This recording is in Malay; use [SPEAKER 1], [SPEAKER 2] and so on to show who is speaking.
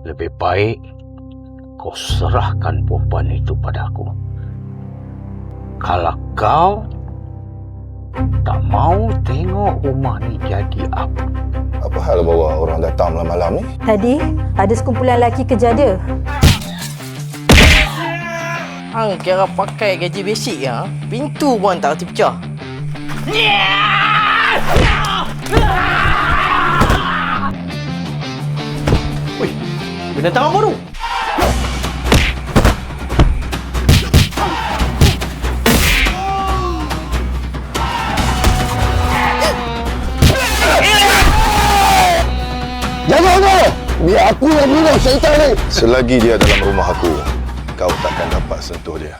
[SPEAKER 1] Lebih baik kau serahkan perempuan itu padaku. Kalau kau tak mau tengok rumah ni jadi apa?
[SPEAKER 2] Apa hal bawa orang datang malam-malam ni?
[SPEAKER 3] Tadi ada sekumpulan lelaki kerja dia.
[SPEAKER 4] Hang kira pakai gaji basic ya? Pintu pun tak reti pecah. Oi, binatang apa tu?
[SPEAKER 2] Jangan kau! Biar aku yang bunuh syaitan ni! Selagi dia dalam rumah aku, kau takkan dapat sentuh dia.